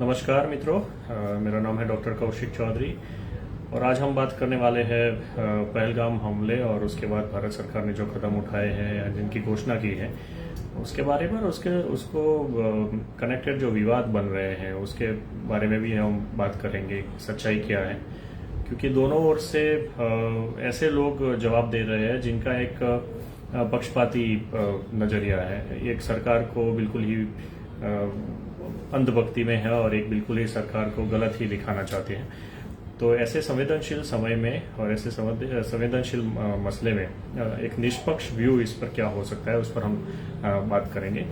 नमस्कार मित्रों, मेरा नाम है डॉक्टर कौशिक चौधरी और आज हम बात करने वाले हैं पहलगाम हमले और उसके बाद भारत सरकार ने जो कदम उठाए हैं या जिनकी घोषणा की है उसके बारे में और उसको कनेक्टेड जो विवाद बन रहे हैं उसके बारे में भी हम बात करेंगे। सच्चाई क्या है, क्योंकि दोनों ओर से ऐसे लोग जवाब दे रहे हैं जिनका एक पक्षपाती नजरिया है। एक सरकार को बिल्कुल ही अंधभक्ति में है और एक बिल्कुल ही सरकार को गलत ही दिखाना चाहते हैं। तो ऐसे संवेदनशील समय में और ऐसे संवेदनशील मसले में एक निष्पक्ष व्यू इस पर क्या हो सकता है उस पर हम बात करेंगे।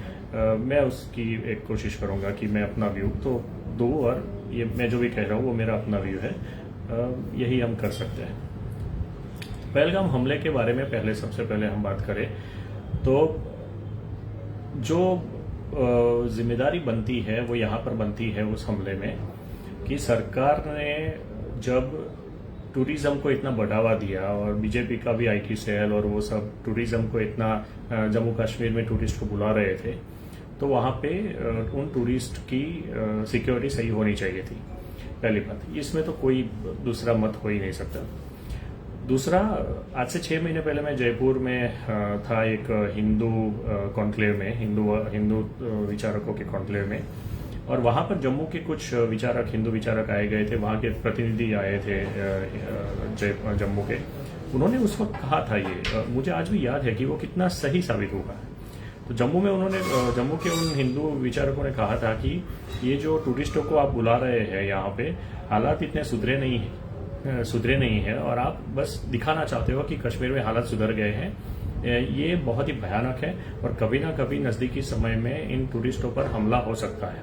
मैं उसकी एक कोशिश करूंगा कि मैं अपना व्यू तो दूं और ये मैं जो भी कह रहा हूँ वो मेरा अपना व्यू है। यही हम कर सकते हैं। पहलगाम हमले के बारे में सबसे पहले हम बात करें तो जो जिम्मेदारी बनती है वो यहाँ पर बनती है उस हमले में कि सरकार ने जब टूरिज्म को इतना बढ़ावा दिया और बीजेपी का भी आईटी सेल और वो सब टूरिज्म को इतना जम्मू कश्मीर में टूरिस्ट को बुला रहे थे, तो वहाँ पे उन टूरिस्ट की सिक्योरिटी सही होनी चाहिए थी। पहली बात, इसमें तो कोई दूसरा मत हो ही नहीं सकता। दूसरा, आज से 6 महीने पहले मैं जयपुर में था एक हिंदू कॉन्क्लेव में, हिंदू विचारकों के कॉन्क्लेव में, और वहां पर जम्मू के कुछ हिंदू विचारक आए गए थे। वहां के प्रतिनिधि आए थे जम्मू के। उन्होंने उस वक्त कहा था, ये मुझे आज भी याद है कि वो कितना सही साबित हुआ। तो जम्मू के उन हिंदू विचारकों ने कहा था कि ये जो टूरिस्टों को आप बुला रहे हैं यहाँ पे, हालात इतने सुधरे नहीं है और आप बस दिखाना चाहते हो कि कश्मीर में हालात सुधर गए हैं। ये बहुत ही भयानक है और कभी ना कभी नजदीकी समय में इन टूरिस्टों पर हमला हो सकता है।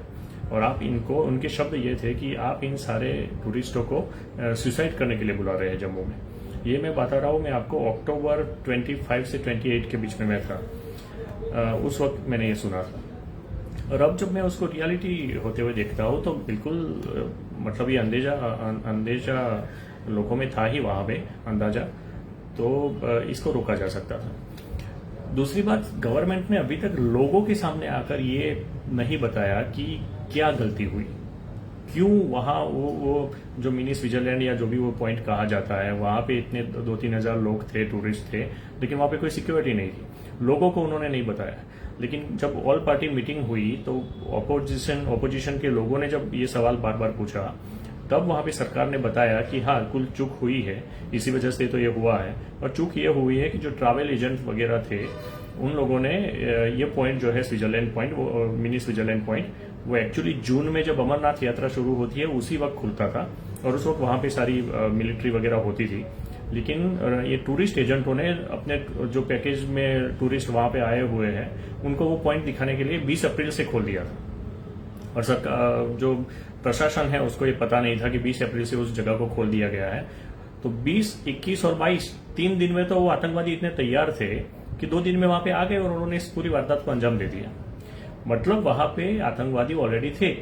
और आप उनके शब्द ये थे कि आप इन सारे टूरिस्टों को सुसाइड करने के लिए बुला रहे हैं जम्मू में। ये मैं बता रहा हूँ, मैं आपको अक्टूबर 25 से 28 के बीच में मैं था, उस वक्त मैंने ये सुना था। और अब जब मैं उसको रियलिटी होते हुए देखता हूँ तो बिल्कुल मतलब ये अंदेजा लोगों में था ही वहां पे अंदाजा, तो इसको रोका जा सकता था। दूसरी बात, गवर्नमेंट ने अभी तक लोगों के सामने आकर ये नहीं बताया कि क्या गलती हुई, क्यों वहां वो जो मिनी स्विट्जरलैंड या जो भी वो पॉइंट कहा जाता है वहां पे इतने 2-3 हजार लोग थे, टूरिस्ट थे, लेकिन वहां पे कोई सिक्योरिटी नहीं थी। लोगों को उन्होंने नहीं बताया। लेकिन जब ऑल पार्टी मीटिंग हुई तो ऑपोजिशन के लोगों ने जब ये सवाल बार बार पूछा, तब वहां पे सरकार ने बताया कि हाँ, कुल चूक हुई है, इसी वजह से तो ये हुआ है। और चूक ये हुई है कि जो ट्रैवल एजेंट वगैरह थे उन लोगों ने ये पॉइंट जो है स्विट्जरलैंड पॉइंट, वो मिनी स्विट्जरलैंड पॉइंट, वो एक्चुअली जून में जब अमरनाथ यात्रा शुरू होती है उसी वक्त खुलता था और उस वक्त वहां पे सारी मिलिट्री वगैरह होती थी। लेकिन ये टूरिस्ट एजेंटों ने अपने जो पैकेज में टूरिस्ट वहां पे आए हुए हैं उनको वो पॉइंट दिखाने के लिए 20 अप्रैल से खोल दिया था। और सरकार जो प्रशासन है उसको ये पता नहीं था कि 20 अप्रैल से उस जगह को खोल दिया गया है। तो 20, 21 और 22 3 दिन में तो वो आतंकवादी इतने तैयार थे कि 2 दिन में वहां पे आ गए और उन्होंने इस पूरी वारदात को अंजाम दे दिया। मतलब वहां पे आतंकवादी ऑलरेडी थे।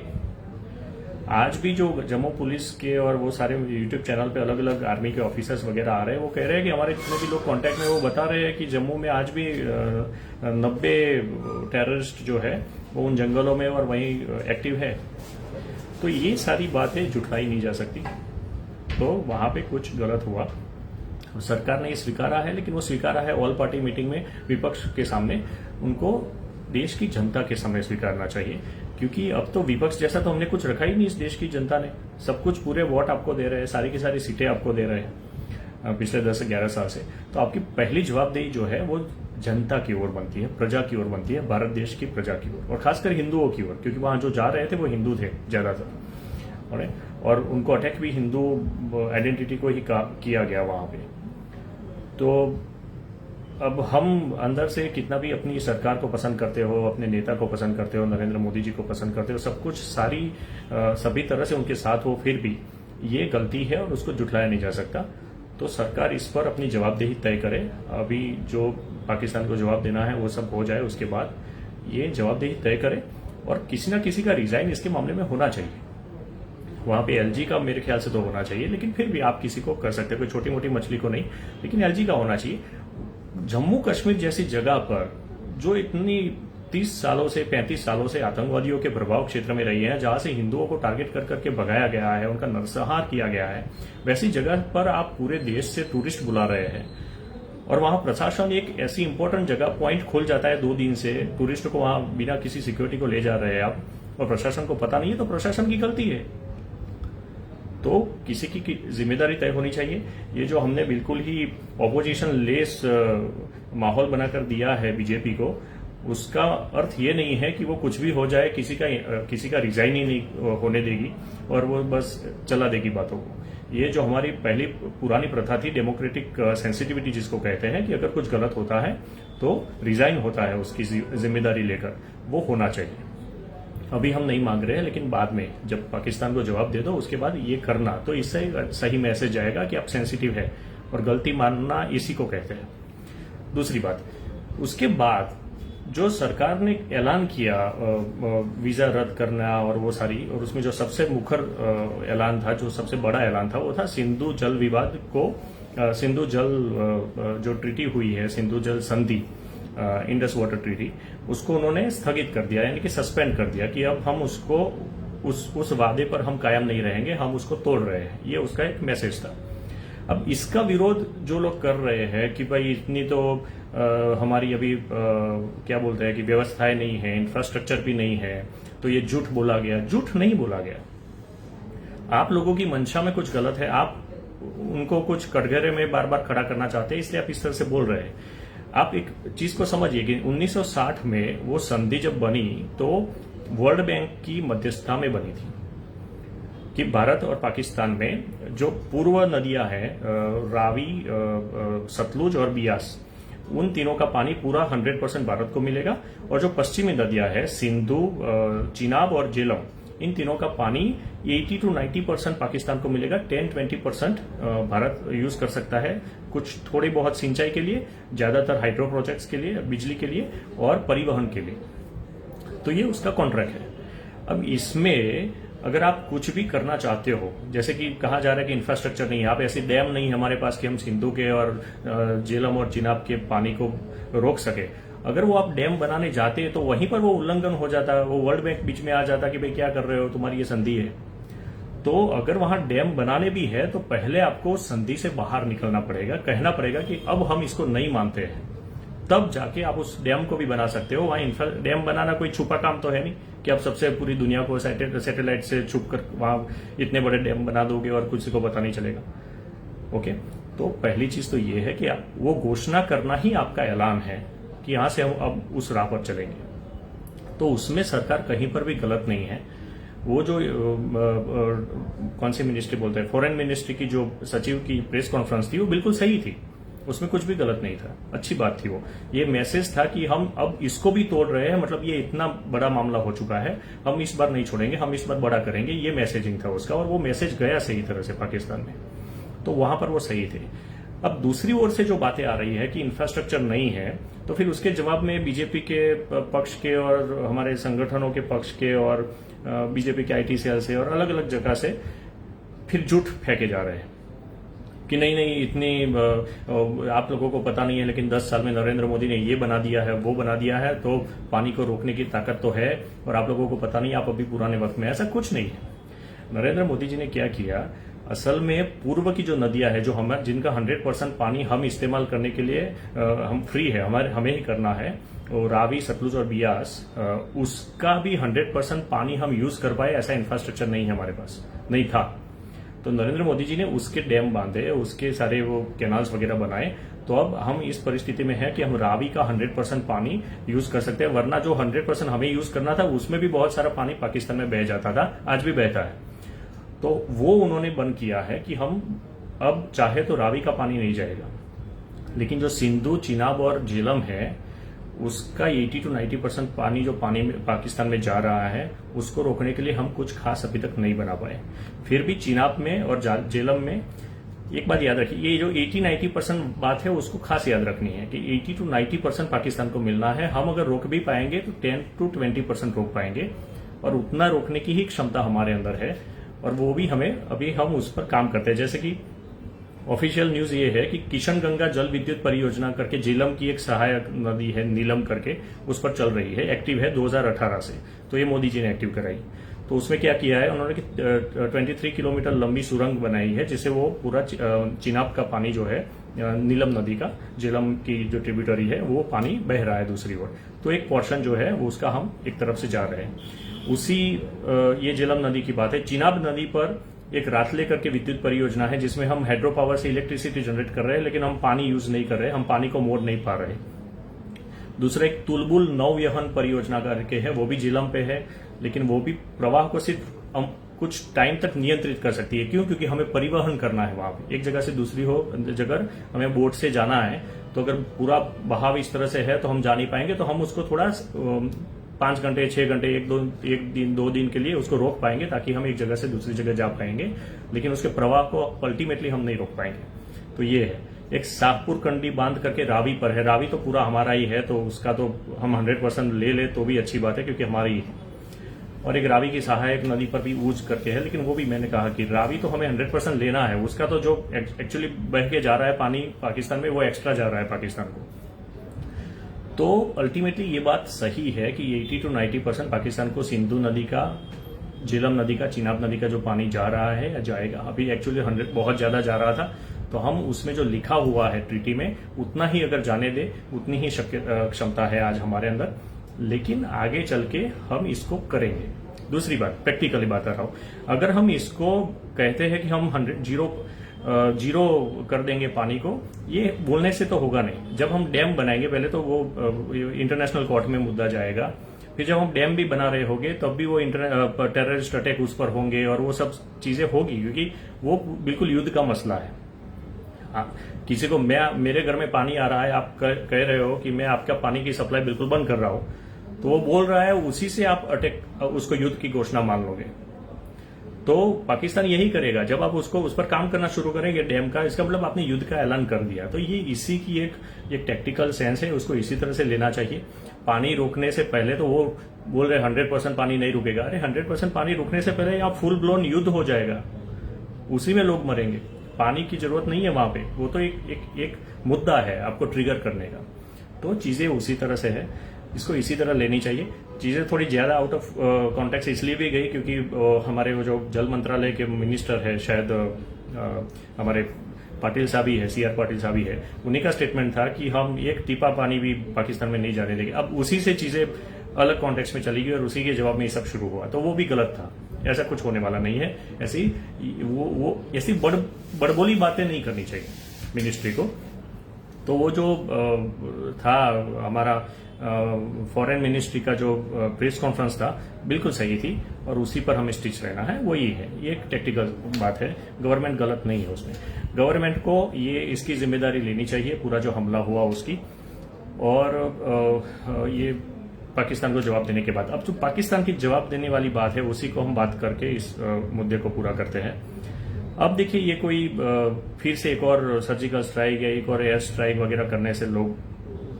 आज भी जो जम्मू पुलिस के और वो सारे यूट्यूब चैनल पे अलग अलग आर्मी के ऑफिसर्स वगैरह आ रहे हैं, वो कह रहे हैं कि हमारे जितने भी लोग कांटेक्ट में, वो बता रहे हैं कि जम्मू में आज भी 90 टेररिस्ट जो है वो उन जंगलों में और वहीं एक्टिव है। तो ये सारी बातें झुठलाई नहीं जा सकती। तो वहां पे कुछ गलत हुआ, सरकार ने ये स्वीकारा है, लेकिन वो स्वीकारा है ऑल पार्टी मीटिंग में विपक्ष के सामने। उनको देश की जनता के सामने स्वीकारना चाहिए, क्योंकि अब तो विपक्ष जैसा तो हमने कुछ रखा ही नहीं। इस देश की जनता ने सब कुछ, पूरे वोट आपको दे रहे हैं, सारी की सारी सीटें आपको दे रहे हैं पिछले 10 से 11 साल से। तो आपकी पहली जवाबदेही जो है वो जनता की ओर बनती है, प्रजा की ओर बनती है, भारत देश की प्रजा की ओर, और खासकर हिंदुओं की ओर, क्योंकि वहां जो जा रहे थे वो हिंदू थे ज्यादातर, और उनको अटैक भी हिंदू आइडेंटिटी को ही किया गया वहां पे। तो अब हम अंदर से कितना भी अपनी सरकार को पसंद करते हो, अपने नेता को पसंद करते हो, नरेंद्र मोदी जी को पसंद करते हो, सब कुछ सभी तरह से उनके साथ हो, फिर भी ये गलती है और उसको जुटलाया नहीं जा सकता। तो सरकार इस पर अपनी जवाबदेही तय करे। अभी जो पाकिस्तान को जवाब देना है वो सब हो जाए, उसके बाद ये जवाबदेही तय करे और किसी न किसी का रिजाइन इसके मामले में होना चाहिए। वहां पे एलजी का मेरे ख्याल से तो होना चाहिए, लेकिन फिर भी आप किसी को कर सकते हैं, कोई छोटी मोटी मछली को नहीं, लेकिन एलजी का होना चाहिए। जम्मू कश्मीर जैसी जगह पर जो इतनी 30 सालों से 35 सालों से आतंकवादियों के प्रभाव क्षेत्र में रही है, जहां से हिंदुओं को टारगेट कर करके भगाया गया है, उनका नरसंहार किया गया है, वैसी जगह पर आप पूरे देश से टूरिस्ट बुला रहे हैं और वहां प्रशासन एक ऐसी इंपॉर्टेंट जगह पॉइंट खोल जाता है 2 दिन से, टूरिस्ट को वहां बिना किसी सिक्योरिटी को ले जा रहे हैं आप और प्रशासन को पता नहीं है, तो प्रशासन की गलती है। तो किसी की जिम्मेदारी तय होनी चाहिए। ये जो हमने बिल्कुल ही ऑपोजिशन लेस माहौल बनाकर दिया है बीजेपी को, उसका अर्थ ये नहीं है कि वो कुछ भी हो जाए किसी का रिजाइन ही नहीं होने देगी और वो बस चला देगी बातों को। ये जो हमारी पहली पुरानी प्रथा थी, डेमोक्रेटिक सेंसिटिविटी जिसको कहते हैं, कि अगर कुछ गलत होता है तो रिजाइन होता है उसकी जिम्मेदारी लेकर, वो होना चाहिए। अभी हम नहीं मांग रहे हैं, लेकिन बाद में जब पाकिस्तान को जवाब दे दो उसके बाद ये करना, तो इससे सही मैसेज जाएगा कि आप सेंसिटिव है और गलती मानना इसी को कहते हैं। दूसरी बात, उसके बाद जो सरकार ने ऐलान किया वीजा रद्द करना और वो सारी, और उसमें जो सबसे मुखर ऐलान था, जो सबसे बड़ा ऐलान था, वो था सिंधु जल विवाद को, सिंधु जल जो ट्रीटी हुई है, सिंधु जल संधि, इंडस वाटर ट्रीटी, उसको उन्होंने स्थगित कर दिया, यानी कि सस्पेंड कर दिया कि अब हम उसको उस वादे पर हम कायम नहीं रहेंगे, हम उसको तोड़ रहे हैं। ये उसका एक मैसेज था। अब इसका विरोध जो लोग कर रहे हैं कि भाई इतनी तो हमारी अभी क्या बोलते हैं कि व्यवस्थाएं नहीं है, इंफ्रास्ट्रक्चर भी नहीं है, तो ये झूठ बोला गया। झूठ नहीं बोला गया। आप लोगों की मंशा में कुछ गलत है, आप उनको कुछ कटघरे में बार बार खड़ा करना चाहते हैं, इसलिए आप इस तरह से बोल रहे हैं। आप एक चीज को समझिए कि 1960 में वो संधि जब बनी तो वर्ल्ड बैंक की मध्यस्थता में बनी थी कि भारत और पाकिस्तान में जो पूर्व नदियां हैं, रावी, सतलुज और बियास, उन तीनों का पानी पूरा 100% भारत को मिलेगा, और जो पश्चिमी नदियां हैं, सिंधु, चिनाब और झेलम, इन तीनों का पानी 80 to 90% पाकिस्तान को मिलेगा। 10-20% भारत यूज कर सकता है, कुछ थोड़ी बहुत सिंचाई के लिए, ज्यादातर हाइड्रो प्रोजेक्ट्स के लिए, बिजली के लिए और परिवहन के लिए। तो ये उसका कॉन्ट्रैक्ट है। अब इसमें अगर आप कुछ भी करना चाहते हो, जैसे कि कहा जा रहा है कि इंफ्रास्ट्रक्चर नहीं है, आप ऐसे डैम नहीं हमारे पास कि हम सिंधु के और झेलम और चिनाब के पानी को रोक सके, अगर वो आप डैम बनाने जाते तो वहीं पर वो उल्लंघन हो जाता, वो वर्ल्ड बैंक बीच में आ जाता कि भाई क्या कर रहे हो, तुम्हारी ये संधि है। तो अगर वहां डैम बनाने भी है तो पहले आपको संधि से बाहर निकलना पड़ेगा, कहना पड़ेगा कि अब हम इसको नहीं मानते हैं, तब जाके आप उस डैम को भी बना सकते हो। वहां डैम बनाना कोई छुपा काम तो है नहीं कि आप सबसे पूरी दुनिया को सैटेलाइट से छुप कर वहां इतने बड़े डैम बना दोगे और किसी को पता नहीं चलेगा। ओके, तो पहली चीज तो ये है कि वो घोषणा करना ही आपका ऐलान है कि यहां से हम अब उस राह पर चलेंगे। तो उसमें सरकार कहीं पर भी गलत नहीं है। वो जो कौन सी मिनिस्ट्री बोलते हैं, फॉरेन मिनिस्ट्री की जो सचिव की प्रेस कॉन्फ्रेंस थी, वो बिल्कुल सही थी, उसमें कुछ भी गलत नहीं था, अच्छी बात थी। वो ये मैसेज था कि हम अब इसको भी तोड़ रहे हैं, मतलब ये इतना बड़ा मामला हो चुका है, हम इस बार नहीं छोड़ेंगे, हम इस बार बड़ा करेंगे, ये मैसेजिंग था उसका, और वो मैसेज गया सही तरह से पाकिस्तान में, तो वहां पर वो सही थे। अब दूसरी ओर से जो बातें आ रही है कि इंफ्रास्ट्रक्चर नहीं है, तो फिर उसके जवाब में बीजेपी के पक्ष के और हमारे संगठनों के पक्ष के और बीजेपी के आईटी सेल से और अलग अलग जगह से फिर झूठ फेंके जा रहे हैं कि नहीं नहीं इतनी आप लोगों को पता नहीं है, लेकिन 10 साल में नरेंद्र मोदी ने ये बना दिया है, वो बना दिया है, तो पानी को रोकने की ताकत तो है और आप लोगों को पता नहीं, आप अभी पुराने वक्त में। ऐसा कुछ नहीं है। नरेंद्र मोदी जी ने क्या किया, असल में पूर्व की जो नदियां है, जो जिनका 100% पानी हम इस्तेमाल करने के लिए हम फ्री है, हमें ही करना है, और रावी, सतलुज और बियास, उसका भी 100% पानी हम यूज कर पाए, ऐसा इंफ्रास्ट्रक्चर नहीं है हमारे पास, नहीं था। तो नरेंद्र मोदी जी ने उसके डैम बांधे, उसके सारे वो कैनाल्स वगैरह बनाए, तो अब हम इस परिस्थिति में है कि हम रावी का 100% पानी यूज कर सकते हैं, वरना जो 100% हमें यूज करना था उसमें भी बहुत सारा पानी पाकिस्तान में बह जाता था, आज भी बहता है। तो वो उन्होंने बंद किया है कि हम अब चाहे तो रावी का पानी नहीं जाएगा, लेकिन जो सिंधु, चिनाब और झेलम है, उसका 80 to 90% पानी जो पाकिस्तान में जा रहा है, उसको रोकने के लिए हम कुछ खास अभी तक नहीं बना पाए। फिर भी चिनाब में और झेलम में एक बात याद रखिए, ये जो 80-90% बात है उसको खास याद रखनी है कि 80 to 90% पाकिस्तान को मिलना है। हम अगर रोक भी पाएंगे तो 10 to 20% रोक पाएंगे, और उतना रोकने की ही क्षमता हमारे अंदर है, और वो भी हम उस पर काम करते हैं। जैसे कि ऑफिशियल न्यूज ये है कि किशनगंगा जल विद्युत परियोजना करके झेलम की एक सहायक नदी है नीलम करके, उस पर चल रही है, एक्टिव है 2018 से। तो ये मोदी जी ने एक्टिव कराई। तो उसमें क्या किया है उन्होंने कि 23 किलोमीटर लंबी सुरंग बनाई है, जिससे वो पूरा चिनाब का पानी जो है नीलम नदी का, झेलम की जो ट्रिब्यूटरी है, वो पानी बह रहा है दूसरी ओर। तो एक पोर्शन जो है वो उसका हम एक तरफ से जा रहे हैं। उसी ये झेलम नदी की बात है। चिनाब नदी पर एक रातले करके विद्युत परियोजना है, जिसमें हम हाइड्रो पावर से इलेक्ट्रिसिटी जनरेट कर रहे हैं, लेकिन हम पानी यूज नहीं कर रहे, हम पानी को मोड़ नहीं पा रहे। दूसरा एक तुलबुल नौवहन परियोजना करके है, वो भी झेलम पे है, लेकिन वो भी प्रवाह को सिर्फ हम कुछ टाइम तक नियंत्रित कर सकती है। क्यों? क्योंकि हमें परिवहन करना है, वहां पे एक जगह से दूसरी जगह हमें बोट से जाना है। तो अगर पूरा बहाव इस तरह से है तो हम जा नहीं पाएंगे, तो हम उसको थोड़ा 5 घंटे 6 घंटे एक दिन 2 दिन के लिए उसको रोक पाएंगे, ताकि हम एक जगह से दूसरी जगह जा पाएंगे, लेकिन उसके प्रवाह को अल्टीमेटली हम नहीं रोक पाएंगे। तो ये है। एक शाहपुर कंडी बांध करके रावी पर है। रावी तो पूरा हमारा ही है, तो उसका तो हम 100% ले तो भी अच्छी बात है, क्योंकि हमारी ही है। और एक रावी की सहायक नदी पर भी ऊज करके है, लेकिन वो भी मैंने कहा कि रावी तो हमें 100% लेना है, उसका तो जो एक्चुअली बह के जा रहा है पानी पाकिस्तान में, वो एक्स्ट्रा जा रहा है पाकिस्तान को। तो अल्टीमेटली ये बात सही है कि 80 to 90% पाकिस्तान को सिंधु नदी का, झेलम नदी का, चिनाब नदी का जो पानी जा रहा है या जाएगा, अभी एक्चुअली 100 बहुत ज्यादा जा रहा था, तो हम उसमें जो लिखा हुआ है ट्रीटी में उतना ही अगर जाने दे, उतनी ही क्षमता है आज हमारे अंदर, लेकिन आगे चल के हम इसको करेंगे। दूसरी बात, प्रैक्टिकली बात कर रहा हूं, अगर हम इसको कहते हैं कि हम 0 कर देंगे पानी को, ये बोलने से तो होगा नहीं। जब हम डैम बनाएंगे, पहले तो वो इंटरनेशनल कोर्ट में मुद्दा जाएगा, फिर जब हम डैम भी बना रहे होंगे तब भी वो टेररिस्ट अटैक उस पर होंगे और वो सब चीजें होगी, क्योंकि वो बिल्कुल युद्ध का मसला है। किसी को मेरे घर में पानी आ रहा है, आप कह रहे हो कि मैं आपका पानी की सप्लाई बिल्कुल बंद कर रहा हूं, तो वो बोल रहा है, उसी से आप उसको युद्ध की घोषणा मान लोगे। तो पाकिस्तान यही करेगा, जब आप उस पर काम करना शुरू करेंगे डैम का, इसका मतलब आपने युद्ध का ऐलान कर दिया। तो ये इसी की एक टेक्टिकल सेंस है, उसको इसी तरह से लेना चाहिए। पानी रोकने से पहले तो वो बोल रहे 100% पानी नहीं रुकेगा। अरे 100% पानी रुकने से पहले यहाँ फुल ब्लोन युद्ध हो जाएगा, उसी में लोग मरेंगे। पानी की जरूरत नहीं है वहां पे, वो तो एक मुद्दा है आपको ट्रिगर करने का। तो चीजें उसी तरह से है, इसको इसी तरह लेनी चाहिए। चीजें थोड़ी ज्यादा आउट ऑफ कॉन्टेक्स्ट इसलिए भी गई क्योंकि हमारे वो जो जल मंत्रालय के मिनिस्टर है, शायद हमारे पाटिल साहब ही है, CR पाटिल साहब ही है, उन्हीं का स्टेटमेंट था कि हम एक टीपा पानी भी पाकिस्तान में नहीं जाने देंगे। अब उसी से चीजें अलग कॉन्टेक्स्ट में चली गई और उसी के जवाब में ये सब शुरू हुआ, तो वो भी गलत था। ऐसा कुछ होने वाला नहीं है। ऐसी बड़बोली बातें नहीं करनी चाहिए मिनिस्ट्री को। तो वो जो था हमारा फॉरेन मिनिस्ट्री का जो प्रेस कॉन्फ्रेंस था, बिल्कुल सही थी और उसी पर हमें स्टिच रहना है, वही है। ये एक टेक्निकल बात है, गवर्नमेंट गलत नहीं है उसमें। गवर्नमेंट को ये इसकी जिम्मेदारी लेनी चाहिए, पूरा जो हमला हुआ उसकी, और ये पाकिस्तान को जवाब देने के बाद। अब जो पाकिस्तान की जवाब देने वाली बात है, उसी को हम बात करके इस मुद्दे को पूरा करते हैं। अब देखिए, ये कोई फिर से एक और सर्जिकल स्ट्राइक या एक और एयर स्ट्राइक वगैरह करने से लोग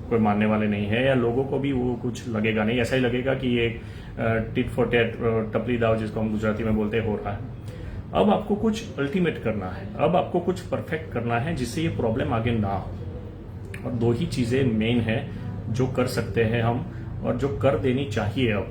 कोई मानने वाले नहीं है, या लोगों को भी वो कुछ लगेगा नहीं। ऐसा ही लगेगा कि ये टिट फॉर टैट, टपली दाव जिसको हम गुजराती में बोलते हैं, हो रहा है। अब आपको कुछ अल्टीमेट करना है, अब आपको कुछ परफेक्ट करना है जिससे ये प्रॉब्लम आगे ना हो। और 2 ही चीजें मेन है जो कर सकते हैं हम और जो कर देनी चाहिए अब,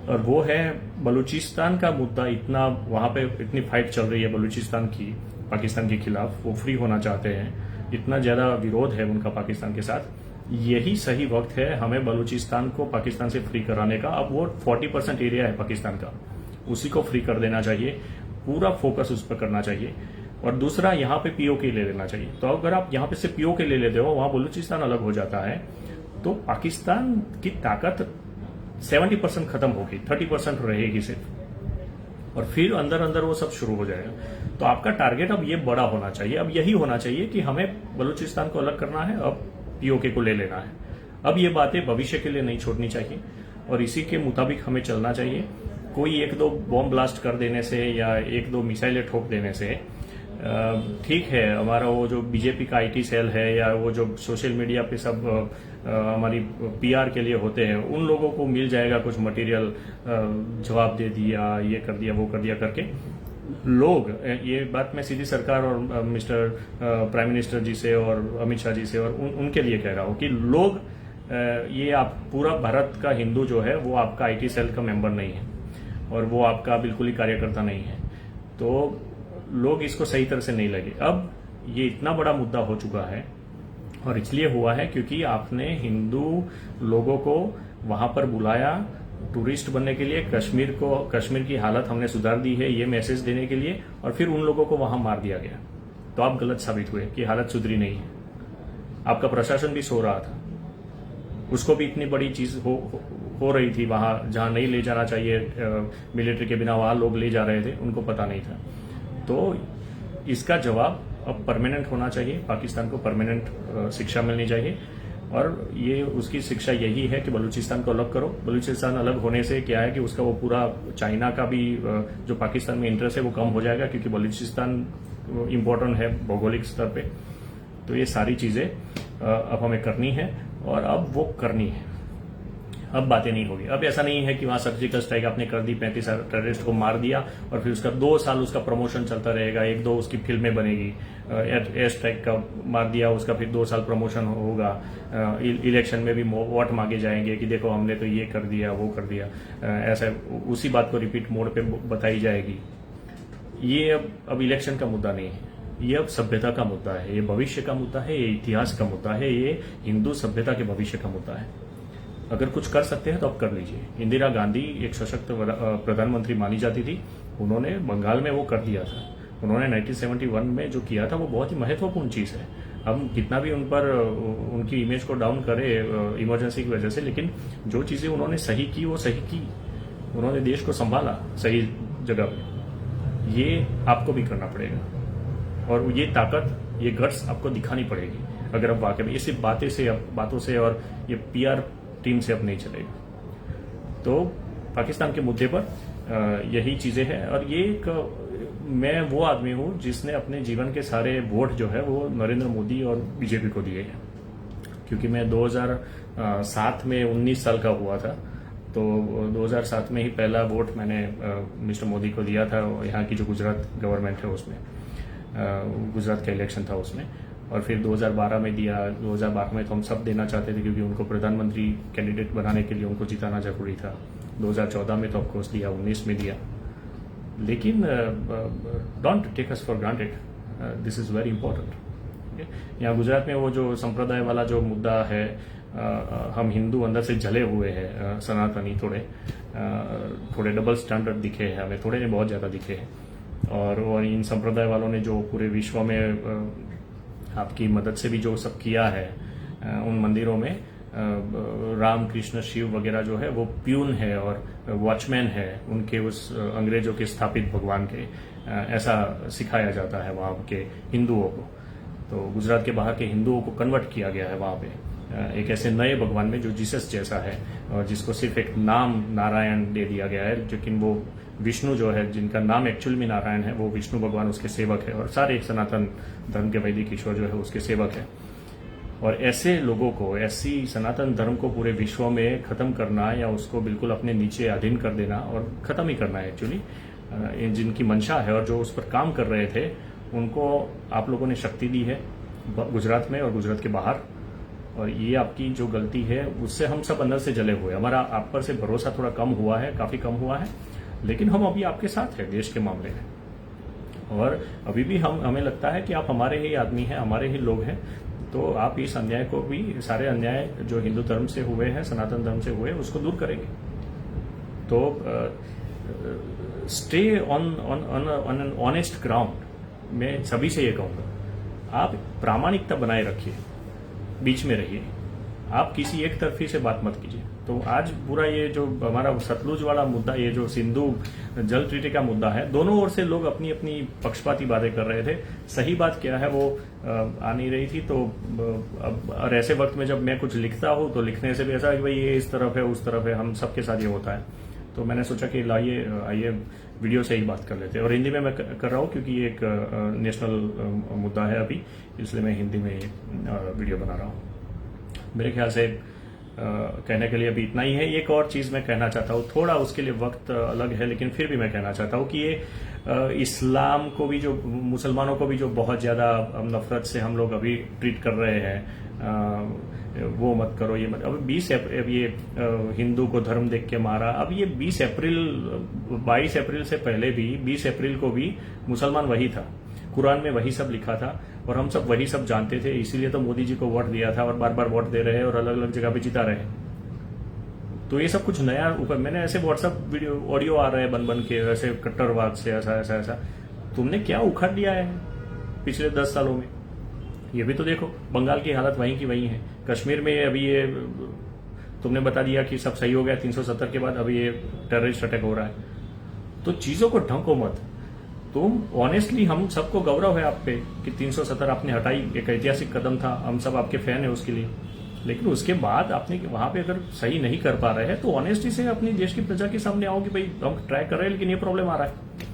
और वो है बलूचिस्तान का मुद्दा। इतना वहां पे इतनी फाइट चल रही है बलूचिस्तान की पाकिस्तान के खिलाफ, वो फ्री होना चाहते हैं, इतना ज्यादा विरोध है उनका पाकिस्तान के साथ। यही सही वक्त है हमें बलूचिस्तान को पाकिस्तान से फ्री कराने का। अब वो 40% एरिया है पाकिस्तान का, उसी को फ्री कर देना चाहिए, पूरा फोकस उस पर करना चाहिए। और दूसरा, यहाँ पे POK ले लेना चाहिए। तो अगर आप यहाँ पे से POK ले लेते हो, वहां बलूचिस्तान अलग हो जाता है, तो पाकिस्तान की ताकत 70% खत्म होगी, 30% रहेगी सिर्फ, और फिर अंदर अंदर वो सब शुरू हो जाएगा। तो आपका टारगेट अब ये बड़ा होना चाहिए, अब यही होना चाहिए कि हमें बलूचिस्तान को अलग करना है, अब POK को ले लेना है। अब ये बातें भविष्य के लिए नहीं छोड़नी चाहिए और इसी के मुताबिक हमें चलना चाहिए। कोई 1-2 बॉम्ब ब्लास्ट कर देने से या 1-2 मिसाइलें ठोक देने से ठीक है, हमारा वो जो बीजेपी का IT सेल है या वो जो सोशल मीडिया पे सब हमारी PR के लिए होते हैं, उन लोगों को मिल जाएगा कुछ मटेरियल, जवाब दे दिया, ये कर दिया, वो कर दिया करके। लोग, ये बात मैं सीधी सरकार और मिस्टर प्राइम मिनिस्टर जी से और अमित शाह जी से और उनके लिए कह रहा हूँ कि लोग, ये आप पूरा भारत का हिंदू जो है वो आपका आईटी सेल का मेंबर नहीं है और वो आपका बिल्कुल ही कार्यकर्ता नहीं है, तो लोग इसको सही तरह से नहीं लगे। अब ये इतना बड़ा मुद्दा हो चुका है और इसलिए हुआ है क्योंकि आपने हिंदू लोगों को वहां पर बुलाया टूरिस्ट बनने के लिए, कश्मीर की हालत हमने सुधार दी है ये मैसेज देने के लिए, और फिर उन लोगों को वहां मार दिया गया। तो आप गलत साबित हुए कि हालत सुधरी नहीं है। आपका प्रशासन भी सो रहा था, उसको भी इतनी बड़ी चीज हो रही थी वहां जहां नहीं ले जाना चाहिए मिलिट्री के बिना, वहां लोग ले जा रहे थे, उनको पता नहीं था। तो इसका जवाब अब परमानेंट होना चाहिए, पाकिस्तान को परमानेंट शिक्षा मिलनी चाहिए, और ये उसकी शिक्षा यही है कि बलूचिस्तान को अलग करो। बलूचिस्तान अलग होने से क्या है कि उसका वो पूरा चाइना का भी जो पाकिस्तान में इंटरेस्ट है वो कम हो जाएगा, क्योंकि बलूचिस्तान इम्पोर्टेंट है भौगोलिक स्तर पे। तो ये सारी चीजें अब हमें करनी है और अब वो करनी है, अब बातें नहीं होगी। अब ऐसा नहीं है कि वहां सर्जिकल स्ट्राइक आपने कर दी, 35 टेररिस्ट को मार दिया और फिर उसका 2 साल उसका प्रमोशन चलता रहेगा, 1-2 उसकी फिल्में बनेगी, एयर स्ट्राइक का मार दिया उसका फिर 2 साल प्रमोशन होगा, इलेक्शन में भी वोट मांगे जाएंगे कि देखो हमने तो ये कर दिया वो कर दिया, ऐसा उसी बात को रिपीट मोड पे बताई जाएगी। ये अब इलेक्शन का मुद्दा नहीं है, ये अब सभ्यता का मुद्दा है, ये भविष्य का मुद्दा है, ये इतिहास का मुद्दा है, ये हिंदू सभ्यता के भविष्य का मुद्दा है। अगर कुछ कर सकते हैं तो अब कर लीजिए। इंदिरा गांधी एक सशक्त प्रधानमंत्री मानी जाती थी, उन्होंने बंगाल में वो कर दिया था। उन्होंने 1971 में जो किया था वो बहुत ही महत्वपूर्ण चीज है। हम कितना भी उन पर उनकी इमेज को डाउन करें इमरजेंसी की वजह से, लेकिन जो चीजें उन्होंने सही की वो सही की, उन्होंने देश को संभाला सही जगह पे। ये आपको भी करना पड़ेगा और ये ताकत, ये गट्स आपको दिखानी पड़ेगी अगर अब वाकई में। ये सिर्फ बातों से और ये पीआर टीम से अब नहीं चलेगा। तो पाकिस्तान के मुद्दे पर यही चीजें हैं, और ये मैं वो आदमी हूं जिसने अपने जीवन के सारे वोट जो है वो नरेंद्र मोदी और बीजेपी को दिए हैं, क्योंकि मैं 2007 में 19 साल का हुआ था, तो 2007 में ही पहला वोट मैंने मिस्टर मोदी को दिया था। यहाँ की जो गुजरात गवर्नमेंट है उसमें, गुजरात का इलेक्शन था उसमें, और फिर 2012 में दिया। 2012 में तो हम सब देना चाहते थे क्योंकि उनको प्रधानमंत्री कैंडिडेट बनाने के लिए उनको जिताना जरूरी था। 2014 में तो ऑफकोर्स दिया, 19 में दिया। लेकिन don't take us for granted, this is very important. यहाँ गुजरात में वो जो संप्रदाय वाला जो मुद्दा है, हम हिंदू अंदर से जले हुए हैं, सनातनी थोड़े डबल स्टैंडर्ड दिखे हैं हमें, थोड़े बहुत ज्यादा दिखे हैं, और इन संप्रदाय वालों ने जो पूरे विश्व में आपकी मदद से भी जो सब किया है, उन मंदिरों में राम कृष्ण शिव वगैरह जो है वो प्यून है और वॉचमैन है उनके उस अंग्रेजों के स्थापित भगवान के, ऐसा सिखाया जाता है वहां के हिंदुओं को। तो गुजरात के बाहर के हिंदुओं को कन्वर्ट किया गया है वहां पे एक ऐसे नए भगवान में जो जीसस जैसा है, और जिसको सिर्फ एक नाम नारायण दे दिया गया है, लेकिन वो विष्णु जो है, जिनका नाम एक्चुअल में नारायण है, वो विष्णु भगवान उसके सेवक है, और सारे सनातन धर्म के वैदिक ईश्वर जो है उसके सेवक है। और ऐसे लोगों को, ऐसी सनातन धर्म को पूरे विश्व में खत्म करना या उसको बिल्कुल अपने नीचे अधीन कर देना, और खत्म ही करना है एक्चुअली, जिनकी मंशा है और जो उस पर काम कर रहे थे, उनको आप लोगों ने शक्ति दी है गुजरात में और गुजरात के बाहर। और ये आपकी जो गलती है उससे हम सब अंदर से जले हुए, हमारा आप पर से भरोसा थोड़ा कम हुआ है, काफी कम हुआ है, लेकिन हम अभी आपके साथ हैं देश के मामले में, और अभी भी हमें लगता है कि आप हमारे ही आदमी हैं, हमारे ही लोग हैं। तो आप इस अन्याय को भी, सारे अन्याय जो हिंदू धर्म से हुए हैं, सनातन धर्म से हुए, उसको दूर करेंगे। तो stay on an honest ground. मैं सभी से ये कहूंगा, आप प्रामाणिकता बनाए रखिए, बीच में रहिए, आप किसी एक तरफी से बात मत कीजिए। तो आज पूरा ये जो हमारा सतलुज वाला मुद्दा, ये जो सिंधु जल ट्रीटी का मुद्दा है, दोनों ओर से लोग अपनी अपनी पक्षपाती बातें कर रहे थे। सही बात क्या है वो आ नहीं रही थी। तो अब और ऐसे वक्त में जब मैं कुछ लिखता हूं तो लिखने से भी ऐसा कि भाई ये इस तरफ है उस तरफ है, हम सबके साथ ये होता है। तो मैंने सोचा कि आइए वीडियो से ही बात कर लेते हैं, और हिंदी में मैं कर रहा हूँ क्योंकि ये एक नेशनल मुद्दा है अभी, इसलिए मैं हिंदी में वीडियो बना रहा हूँ। मेरे ख्याल से कहने के लिए अभी इतना ही है। एक और चीज मैं कहना चाहता हूँ, थोड़ा उसके लिए वक्त अलग है, लेकिन फिर भी मैं कहना चाहता हूँ कि ये इस्लाम को भी, जो मुसलमानों को भी जो बहुत ज्यादा नफरत से हम लोग अभी ट्रीट कर रहे हैं, वो मत करो, ये मत। अब 20 अप्रैल ये हिंदू को धर्म देख के मारा। अब ये 22 अप्रैल से पहले भी 20 अप्रैल को भी मुसलमान वही था, कुरान में वही सब लिखा था और हम सब वही सब जानते थे। इसीलिए तो मोदी जी को वोट दिया था और बार बार वोट दे रहे हैं और अलग अलग जगह पे जिता रहे हैं। तो ये सब कुछ नया ऊपर मैंने ऐसे व्हाट्सएप वीडियो ऑडियो आ रहे हैं बन के, ऐसे कट्टरवाद से ऐसा ऐसा ऐसा। तुमने क्या उखाड़ लिया है पिछले 10 सालों में? ये भी तो देखो, बंगाल की हालत वहीं की वहीं है। कश्मीर में अभी ये तुमने बता दिया कि सब सही हो गया 370 के बाद, अभी ये टेररिस्ट अटैक हो रहा है। तो चीजों को ढंको मत। तुम ऑनेस्टली, हम सबको गौरव है आप पे कि 370 आपने हटाई, एक ऐतिहासिक कदम था, हम सब आपके फैन है उसके लिए। लेकिन उसके बाद आपने वहां पे अगर सही नहीं कर पा रहे हैं तो ऑनेस्टी से अपनी देश की प्रजा के सामने आओ कि भाई हम ट्राई कर रहे हैं लेकिन ये प्रॉब्लम आ रहा है।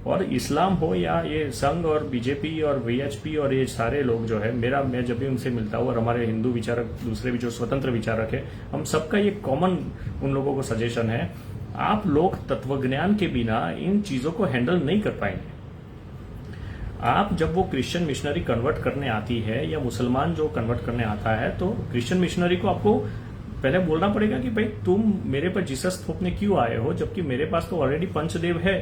और इस्लाम हो या ये संघ और बीजेपी और वीएचपी और ये सारे लोग जो है, मैं जब भी उनसे मिलता हूँ और हमारे हिंदू विचारक दूसरे भी जो स्वतंत्र विचारक है, हम सबका ये कॉमन उन लोगों को सजेशन है, आप लोग तत्वज्ञान के बिना इन चीजों को हैंडल नहीं कर पाएंगे। आप जब वो क्रिश्चियन मिशनरी कन्वर्ट करने आती है या मुसलमान जो कन्वर्ट करने आता है, तो क्रिश्चियन मिशनरी को आपको पहले बोलना पड़ेगा कि भाई तुम मेरे पर जीसस थोपने क्यों आए हो, जबकि मेरे पास तो ऑलरेडी पंचदेव है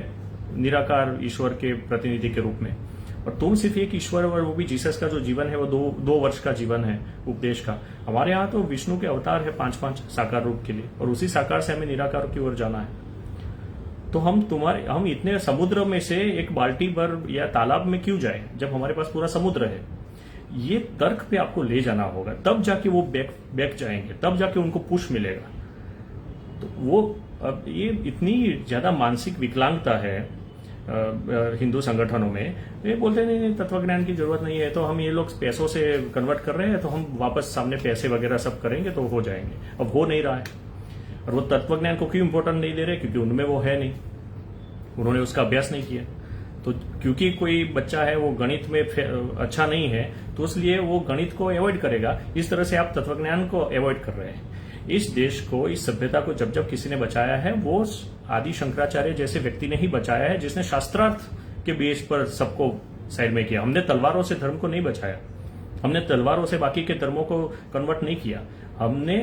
निराकार ईश्वर के प्रतिनिधि के रूप में, और तुम सिर्फ एक ईश्वर, और वो भी जीसस का जो जीवन है वो दो वर्ष का जीवन है उपदेश का। हमारे यहाँ तो विष्णु के अवतार है 5-5 साकार रूप के लिए, और उसी साकार से हमें निराकार की ओर जाना है। तो हम इतने समुद्र में से एक बाल्टी भर या तालाब में क्यों जाए जब हमारे पास पूरा समुद्र है? ये तर्क पे आपको ले जाना होगा, तब जाके वो बैक जाएंगे, तब जाके उनको पुश मिलेगा। तो वो अब ये इतनी ज्यादा मानसिक विकलांगता है हिंदू संगठनों में, ये बोलते नहीं तत्वज्ञान की जरूरत नहीं है, तो हम ये लोग पैसों से कन्वर्ट कर रहे हैं तो हम वापस सामने पैसे वगैरह सब करेंगे तो हो जाएंगे। अब हो नहीं रहा है। और वो तत्वज्ञान को क्यों इंपॉर्टेंट नहीं दे रहे? क्योंकि उनमें वो है नहीं, उन्होंने उसका अभ्यास नहीं किया। तो क्योंकि कोई बच्चा है वो गणित में अच्छा नहीं है, तो इसलिए वो गणित को अवॉइड करेगा। इस तरह से आप तत्वज्ञान को अवॉइड कर रहे हैं। इस देश को, इस सभ्यता को जब जब किसी ने बचाया है, वो आदि शंकराचार्य जैसे व्यक्ति ने ही बचाया है, जिसने शास्त्रार्थ के बेस पर सबको साइड में किया। हमने तलवारों से धर्म को नहीं बचाया, हमने तलवारों से बाकी के धर्मों को कन्वर्ट नहीं किया, हमने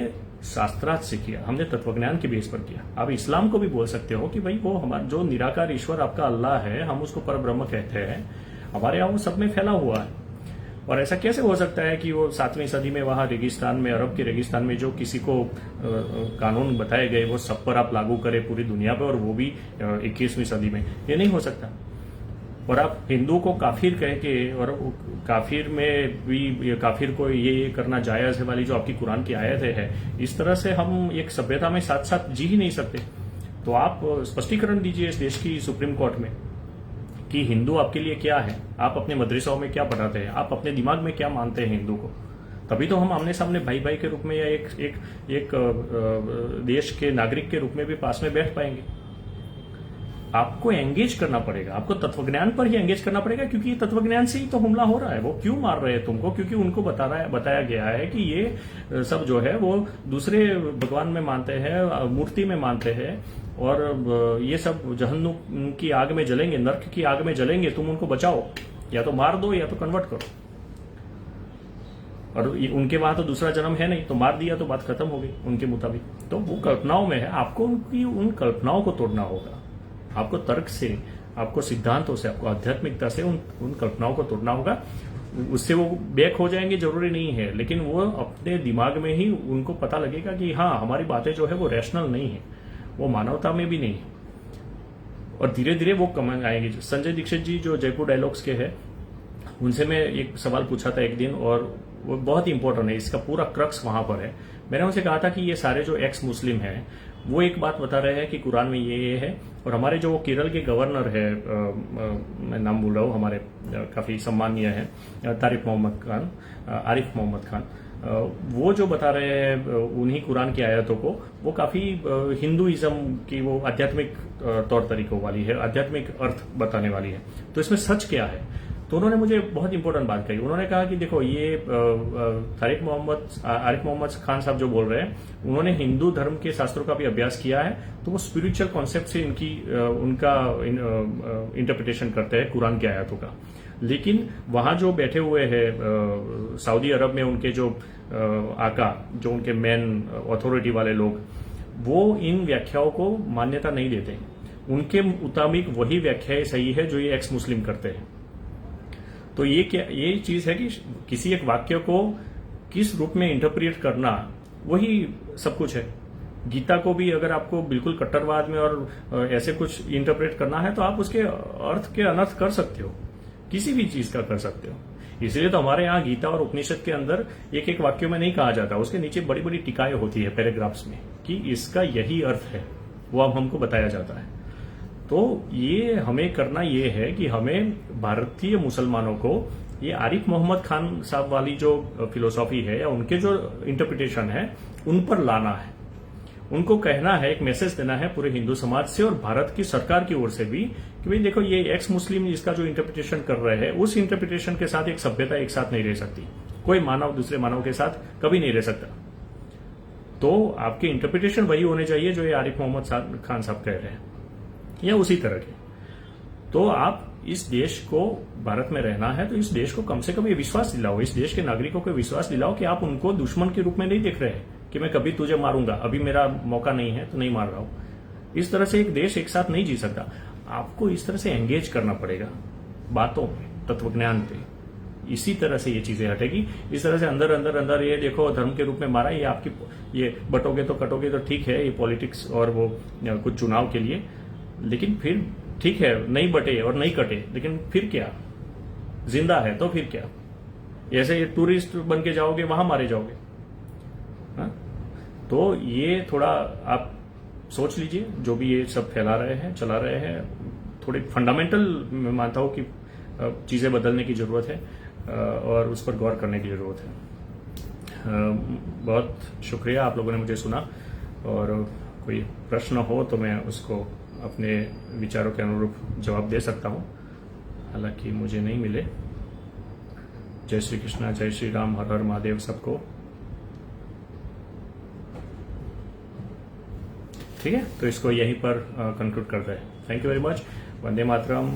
शास्त्रार्थ से किया, हमने तत्वज्ञान के बेस पर किया। आप इस्लाम को भी बोल सकते हो कि भाई वो हमारा जो निराकार ईश्वर आपका अल्लाह है, हम उसको परब्रह्म कहते हैं, हमारे यहाँ वो सब में फैला हुआ है। और ऐसा कैसे हो सकता है कि वो 7वीं सदी में वहां रेगिस्तान में, अरब के रेगिस्तान में जो किसी को कानून बताए गए वो सब पर आप लागू करें पूरी दुनिया पे, और वो भी 21वीं सदी में? ये नहीं हो सकता। और आप हिंदू को काफिर कह के, और काफिर में भी काफिर को ये करना जायज है वाली जो आपकी कुरान की आयत है, इस तरह से हम एक सभ्यता में साथ साथ जी ही नहीं सकते। तो आप स्पष्टीकरण दीजिए इस देश की सुप्रीम कोर्ट में कि हिंदू आपके लिए क्या है, आप अपने मदरसाओं में क्या पढ़ाते हैं, आप अपने दिमाग में क्या मानते हैं हिंदू को। तभी तो हम आमने सामने भाई भाई के रूप में या एक देश के नागरिक के रूप में भी पास में बैठ पाएंगे। आपको एंगेज करना पड़ेगा, आपको तत्वज्ञान पर ही एंगेज करना पड़ेगा, क्योंकि तत्वज्ञान से ही तो हमला हो रहा है। वो क्यों मार रहे हैं तुमको? क्योंकि उनको बताया गया है कि ये सब जो है वो दूसरे भगवान में मानते हैं, मूर्ति में मानते हैं, और ये सब जहन्नुम की आग में जलेंगे, नर्क की आग में जलेंगे, तुम उनको बचाओ, या तो मार दो या तो कन्वर्ट करो। और उनके वहां तो दूसरा जन्म है नहीं, तो मार दिया तो बात खत्म हो गई उनके मुताबिक। तो वो कल्पनाओं में है, आपको उनकी उन कल्पनाओं को तोड़ना होगा। आपको तर्क से, आपको सिद्धांतों से, आपको आध्यात्मिकता से उन कल्पनाओं को तोड़ना होगा। उससे वो बैक हो जाएंगे जरूरी नहीं है, लेकिन वो अपने दिमाग में ही उनको पता लगेगा कि हाँ, हमारी बातें जो है वो रैशनल नहीं है, वो मानवता में भी नहीं है। और धीरे धीरे वो कमेंट आएंगे। संजय दीक्षित जी जो जयपुर डायलॉग्स के हैं, उनसे मैं एक सवाल पूछा था एक दिन, और वो बहुत ही इंपॉर्टेंट है, इसका पूरा क्रक्स वहां पर है। मैंने उनसे कहा था कि ये सारे जो एक्स मुस्लिम हैं वो एक बात बता रहे हैं कि कुरान में ये है, और हमारे जो केरल के गवर्नर है, मैं नाम भूल रहा हूँ, हमारे काफी सम्मानीय है, आरिफ मोहम्मद खान, वो जो बता रहे हैं उन्हीं कुरान की आयतों को, वो काफी हिंदुइज्म की वो आध्यात्मिक तौर तरीकों वाली है, आध्यात्मिक अर्थ बताने वाली है। तो इसमें सच क्या है? तो तो उन्होंने मुझे बहुत इंपॉर्टेंट बात कही। उन्होंने कहा कि देखो ये आरिफ मोहम्मद खान साहब जो बोल रहे हैं, उन्होंने हिंदू धर्म के शास्त्रों का भी अभ्यास किया है, तो वो स्पिरिचुअल कॉन्सेप्ट से उनका इंटरप्रिटेशन करते हैं कुरान की आयतों का। लेकिन वहां जो बैठे हुए हैं सऊदी अरब में उनके जो आका, जो उनके मेन अथॉरिटी वाले लोग, वो इन व्याख्याओं को मान्यता नहीं देते। उनके मुताबिक वही व्याख्याएं सही है जो ये एक्स मुस्लिम करते हैं। तो ये चीज है कि किसी एक वाक्य को किस रूप में इंटरप्रिट करना, वही सब कुछ है। गीता को भी अगर आपको बिल्कुल कट्टरवाद में और ऐसे कुछ इंटरप्रेट करना है तो आप उसके अर्थ के अनर्थ कर सकते हो, किसी भी चीज का कर सकते हो। इसलिए तो हमारे यहाँ गीता और उपनिषद के अंदर एक एक वाक्यों में नहीं कहा जाता, उसके नीचे बड़ी बड़ी टिकाएं होती है पैराग्राफ्स में कि इसका यही अर्थ है, वो अब हमको बताया जाता है। तो ये हमें करना ये है कि हमें भारतीय मुसलमानों को ये आरिफ मोहम्मद खान साहब वाली जो फिलोसॉफी है या उनके जो इंटरप्रिटेशन है उन पर लाना है। उनको कहना है, एक मैसेज देना है पूरे हिंदू समाज से और भारत की सरकार की ओर से भी कि भाई देखो ये एक्स मुस्लिम इसका जो इंटरप्रिटेशन कर रहे हैं, उस इंटरप्रिटेशन के साथ एक सभ्यता एक साथ नहीं रह सकती। कोई मानव दूसरे मानव के साथ कभी नहीं रह सकता। तो आपके इंटरप्रिटेशन वही होने चाहिए जो ये आरिफ मोहम्मद खान साहब कह रहे हैं या उसी तरह के। तो आप इस देश को, भारत में रहना है तो इस देश को कम से कम ये विश्वास दिलाओ, इस देश के नागरिकों को विश्वास दिलाओ कि आप उनको दुश्मन के रूप में नहीं देख रहे हैं कि मैं कभी तुझे मारूंगा, अभी मेरा मौका नहीं है तो नहीं मार रहा हूं। इस तरह से एक देश एक साथ नहीं जी सकता। आपको इस तरह से एंगेज करना पड़ेगा बातों में, तत्वज्ञान पे। इसी तरह से ये चीजें हटेगी। इस तरह से अंदर अंदर अंदर ये देखो धर्म के रूप में मारा, ये आपकी ये बटोगे तो कटोगे तो ठीक है, ये पॉलिटिक्स और वो कुछ चुनाव के लिए, लेकिन फिर ठीक है नहीं बटे और नहीं कटे, लेकिन फिर क्या, जिंदा है तो फिर क्या। ऐसे ये टूरिस्ट बन के जाओगे वहां मारे जाओगे। हा? तो ये थोड़ा आप सोच लीजिए, जो भी ये सब फैला रहे हैं, चला रहे हैं, थोड़े फंडामेंटल मैं मानता हूं कि चीजें बदलने की जरूरत है और उस पर गौर करने की जरूरत है। बहुत शुक्रिया आप लोगों ने मुझे सुना, और कोई प्रश्न हो तो मैं उसको अपने विचारों के अनुरूप जवाब दे सकता हूं, हालांकि मुझे नहीं मिले। जय श्री कृष्णा, जय श्री राम, हर हर महादेव सबको। ठीक है, तो इसको यहीं पर कंक्लूड करते हैं। Thank you very much. वंदे मातरम,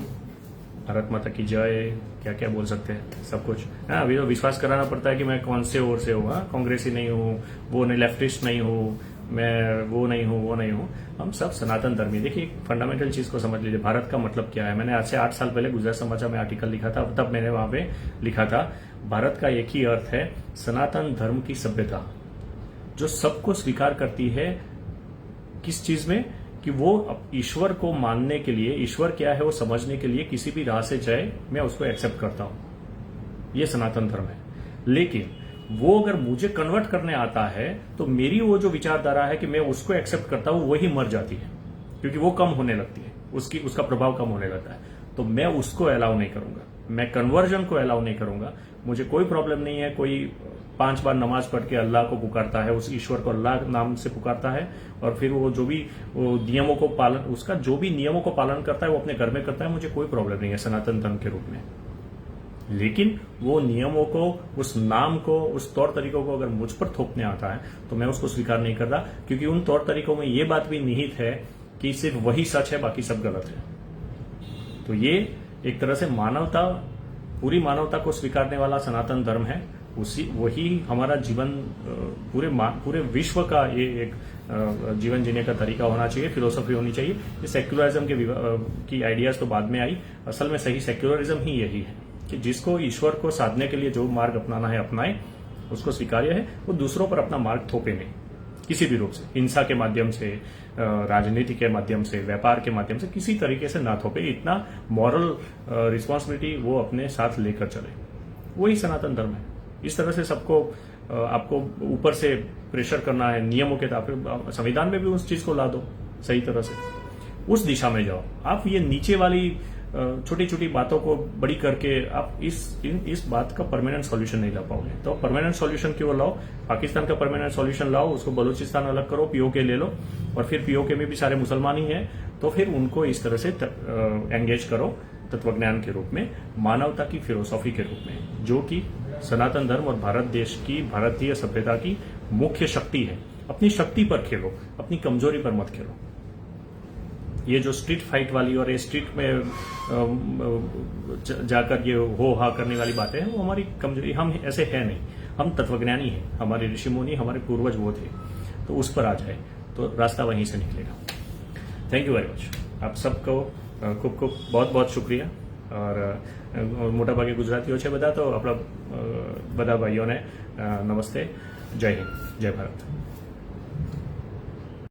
भारत माता की जय, क्या क्या बोल सकते हैं, सब कुछ। हाँ, अभी तो विश्वास कराना पड़ता है कि मैं कौन से ओर से हूँ, कांग्रेसी नहीं हूँ, वो नहीं, लेफ्टिस्ट नहीं हूँ, मैं वो नहीं हूँ। हम सब सनातन धर्मी। देखिए एक फंडामेंटल चीज को समझ लीजिए, भारत का मतलब क्या है। मैंने आज से 8 साल पहले गुजरात समाचार में आर्टिकल लिखा था, तब मैंने वहां पे लिखा था भारत का एक ही अर्थ है, सनातन धर्म की सभ्यता, जो सबको स्वीकार करती है। किस चीज में? कि वो ईश्वर को मानने के लिए, ईश्वर क्या है वो समझने के लिए किसी भी राह से जाए, मैं उसको एक्सेप्ट करता हूं। ये सनातन धर्म है। लेकिन वो अगर मुझे कन्वर्ट करने आता है तो मेरी वो जो विचारधारा है कि मैं उसको एक्सेप्ट करता हूं, वही मर जाती है, क्योंकि वो कम होने लगती है, उसका प्रभाव कम होने लगता है। तो मैं उसको अलाउ नहीं करूंगा, मैं कन्वर्जन को अलाउ नहीं करूंगा। मुझे कोई प्रॉब्लम नहीं है, कोई 5 बार नमाज पढ़ के अल्लाह को पुकारता है, उस ईश्वर को अल्लाह नाम से पुकारता है, और फिर वो जो भी नियमों को पालन, उसका जो भी नियमों को पालन करता है वो अपने घर में करता है, मुझे कोई प्रॉब्लम नहीं है सनातन धर्म के रूप में। लेकिन वो नियमों को, उस नाम को, उस तौर तरीकों को अगर मुझ पर थोपने आता है तो मैं उसको स्वीकार नहीं कर रहा, क्योंकि उन तौर तरीकों में ये बात भी निहित है कि सिर्फ वही सच है, बाकी सब गलत है। तो ये एक तरह से मानवता, पूरी मानवता को स्वीकारने वाला सनातन धर्म है। वही हमारा जीवन, पूरे विश्व का ये एक जीवन जीने का तरीका होना चाहिए, फिलोसफी होनी चाहिए। ये सेक्युलरिज्म की आइडियाज तो बाद में आई, असल में सही सेक्युलरिज्म ही यही है कि जिसको ईश्वर को साधने के लिए जो मार्ग अपनाना है अपनाए, उसको स्वीकार्य है, वो दूसरों पर अपना मार्ग थोपे नहीं, किसी भी रूप से, हिंसा के माध्यम से, राजनीति के माध्यम से, व्यापार के माध्यम से, किसी तरीके से ना थोपे। इतना मॉरल रिस्पॉन्सिबिलिटी वो अपने साथ लेकर चले, वही सनातन धर्म है। इस तरह से सबको आपको ऊपर से प्रेशर करना है नियमों के तहत, संविधान में भी उस चीज को ला दो सही तरह से, उस दिशा में जाओ। आप ये नीचे वाली छोटी छोटी बातों को बड़ी करके आप इस बात का परमानेंट सॉल्यूशन नहीं ला पाओगे। तो परमानेंट सॉल्यूशन क्यों लाओ? पाकिस्तान का परमानेंट सॉल्यूशन लाओ, उसको बलूचिस्तान अलग करो, पीओके ले लो, और फिर पीओके में भी सारे मुसलमान ही हैं, तो फिर उनको इस तरह से एंगेज करो तत्वज्ञान के रूप में, मानवता की फिलोसॉफी के रूप में, जो कि सनातन धर्म और भारत देश की, भारतीय सभ्यता की मुख्य शक्ति है। अपनी शक्ति पर खेलो, अपनी कमजोरी पर मत खेलो। ये जो स्ट्रीट फाइट वाली और ये स्ट्रीट में जाकर ये हो हा करने वाली बातें हैं, वो हमारी कमजोरी, हम ऐसे है नहीं, हम तत्वज्ञानी हैं, हमारे ऋषि मुनि, हमारे पूर्वज वो थे, तो उस पर आ जाए तो रास्ता वहीं से निकलेगा। Thank you very much. आप सबको खूब खूब बहुत बहुत शुक्रिया। और મોટાભાગે ગુજરાતીઓ છે બધા, તો આપણા બધા ભાઈઓને નમસ્તે, જય હિન્દ, જય ભારત।